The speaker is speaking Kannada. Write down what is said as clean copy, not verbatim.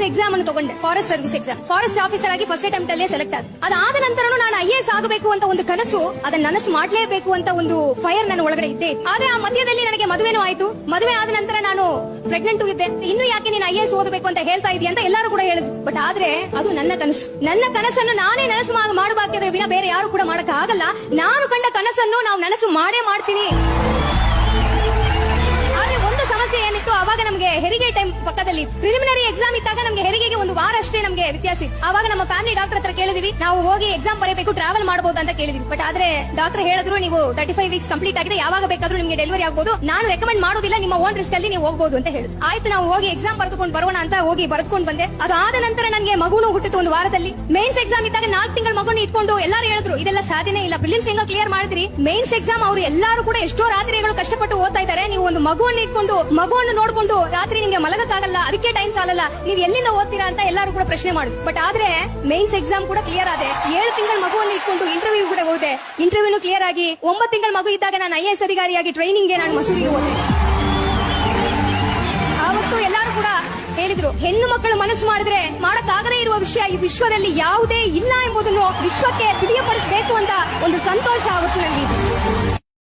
ಎಕ್ಸಾಮ್ ಅನ್ನು ತಗೊಂಡೆ, forest service exam. Forest officer ಆಗಿ ಫಸ್ಟ್ ಅಟೆಂಪ್ಟ್ ಅಲ್ಲೇ ಸೆಲೆಕ್ಟ್ ಆದ. ಅದಾದ ನಂತರನೂ ನಾನು IAS ಆಗಬೇಕು ಅಂತ ಒಂದು ಕನಸು, ಅದನ್ನ ನನಸು ಮಾಡ್ಲೇಬೇಕು ಅಂತ ಒಂದು ಫೈರ್ ನನ್ನ ಒಳಗಡೆ ಇದ್ದೆ. ಆದ್ರೆ ಆ ಮಧ್ಯದಲ್ಲಿ ನನಗೆ ಮದುವೆನೂ ಆಯ್ತು. ಮದುವೆ ಆದ ನಂತರ ನಾನು ಪ್ರೆಗ್ನೆಂಟ್ ಇದ್ದೆ. ಇನ್ನು ಯಾಕೆ ನೀನು IAS ಓದಬೇಕು ಅಂತ ಹೇಳ್ತಾ ಇದೀಯ ಅಂತ ಎಲ್ಲರೂ ಕೂಡ ಹೇಳಿದ್ರು. ಬಟ್ ಆದ್ರೆ ಅದು ನನ್ನ ಕನಸು. ನನ್ನ ಕನಸನ್ನು ನಾನೇ ನನಸು ಮಾಡಬೇಕಾದ್ರೆ ವಿನ ಬೇರೆ ಯಾರು ಕೂಡ ಮಾಡಕ್ ಆಗಲ್ಲ. ನಾನು ಕಂಡ ಕನಸನ್ನು ನಾವು ನನಸು ಮಾಡೇ ಮಾಡ್ತೀನಿ. ಸಮಸ್ಯೆ ಏನಿತ್ತು, ಅವಾಗ ನಮಗೆ ಹೆರಿಗೆ ಟೈಮ್ ಪಕ್ಕದಲ್ಲಿ ಪ್ರಿಲಿಮಿನರಿ ಎಕ್ಸಾಮ್ ಇದ್ದಾಗ ನಮಗೆ ಹೆರಿಗೆಗೆ ಒಂದು ವಾರ ಅಷ್ಟೇ ನಮಗೆ ವ್ಯತ್ಯಾಸ ಇತ್ತು. ಅವಾಗ ನಮ್ಮ ಫ್ಯಾಮಿಲಿ ಡಾಕ್ಟರ್ ಹತ್ರ ಕೇಳಿದ್ವಿ, ನಾವು ಹೋಗಿ ಎಕ್ಸಾಮ್ ಬರೀಬೇಕು, ಟ್ರಾವೆಲ್ ಮಾಡಬಹುದು ಅಂತ ಕೇಳಿದ್ವಿ. ಬಟ್ ಆದ್ರೆ ಡಾಕ್ಟರ್ ಹೇಳಿದ್ರು, ನೀವು 35 ವೀಕ್ಸ್ ಕಂಪ್ಲೀಟ್ ಆಗಿದೆ, ಯಾವಾಗ ಬೇಕಾದ್ರೂ ನಿಮಗೆ ಡೆಲಿವರಿ ಆಗಬಹುದು, ನಾನು ರೆಕಮೆಂಡ್ ಮಾಡೋದಿಲ್ಲ, ನಿಮ್ಮ ಓನ್ ರಿಸ್ಕ್ ಅಲ್ಲಿ ನೀವು ಹೋಗಬಹುದು ಅಂತ ಹೇಳಿದ್ರು. ಆಯ್ತು, ನಾವು ಹೋಗಿ ಎಕ್ಸಾಮ್ ಬರೆದುಕೊಂಡು ಬರೋಣ ಅಂತ ಹೋಗಿ ಬರೆದುಕೊಂಡು ಬಂದೆ. ಅದಾದ ನಂತರ ನನಗೆ ಮಗುನು ಹುಟ್ಟಿತು ಒಂದು ವಾರದಲ್ಲಿ. ಮೇನ್ಸ್ ಎಕ್ಸಾಮ್ ಇದ್ದಾಗ 4 ತಿಂಗಳ ಮಗುನ ಇಟ್ಕೊಂಡು ಎಲ್ಲರೂ ಹೇಳಿದ್ರು, ಇದೆಲ್ಲ ಸಾಧ್ಯನೇ ಇಲ್ಲ, ಪ್ರಿಲಿಮ್ಸ್ ಹೆಂಗೋ ಕ್ಲಿಯರ್ ಮಾಡಿದ್ರಿ, ಮೇನ್ಸ್ ಎಕ್ಸಾಮ್ ಅವರು ಎಲ್ಲರೂ ಕೂಡ ಎಷ್ಟೋ ರಾತ್ರಿಗಳು ಕಷ್ಟಪಟ್ಟು ಓದ್ತಾ ಇದ್ದಾರೆ, ನೀವು ಒಂದು ಮಗುವನ್ನು ಇಟ್ಕೊಂಡು ಮಗುವನ್ನು ನೋಡ್ಕೊಂಡು ರಾತ್ರಿ ನಿಮಗೆ ಮಲಗಕ್ಕಾಗಲ್ಲ, ಅದಕ್ಕೆ ಟೈಮ್ ಸಾಲಲ್ಲ, ನೀವು ಎಲ್ಲಿಂದ ಓದ್ತೀರಾ ಅಂತ ಎಲ್ಲರೂ ಕೂಡ ಪ್ರಶ್ನೆ ಮಾಡಿದ್ರು. ಬಟ್ ಆದ್ರೆ ಮೇನ್ಸ್ ಎಕ್ಸಾಮ್ ಕೂಡ ಕ್ಲಿಯರ್ ಆದೆ. 7 ತಿಂಗಳ ಮಗುವನ್ನು ಇಟ್ಕೊಂಡು ಇಂಟರ್ವ್ಯೂ ಕೂಡ ಹೋದೆ. ಇಂಟರ್ವ್ಯೂನು ಕ್ಲಿಯರ್ ಆಗಿ 9 ತಿಂಗಳ ಮಗು ಇದ್ದಾಗ ನಾನು IAS ಅಧಿಕಾರಿಯಾಗಿ ಟ್ರೈನಿಂಗ್ಗೆ ನಾನು ಮಸೂರಿಗೆ ಹೋದೆ. ಆವತ್ತು ಎಲ್ಲರೂ ಕೂಡ ಹೇಳಿದ್ರು, ಹೆಣ್ಣು ಮಕ್ಕಳು ಮನಸ್ಸು ಮಾಡಿದ್ರೆ ಮಾಡಕ್ಕಾಗದೇ ಇರುವ ವಿಷಯ ಈ ವಿಶ್ವದಲ್ಲಿ ಯಾವುದೇ ಇಲ್ಲ ಎಂಬುದನ್ನು ವಿಶ್ವಕ್ಕೆ ತಿಳಿಯಪಡಿಸಬೇಕು ಅಂತ ಒಂದು ಸಂತೋಷ ಆವತ್ತು ನನಗೆ.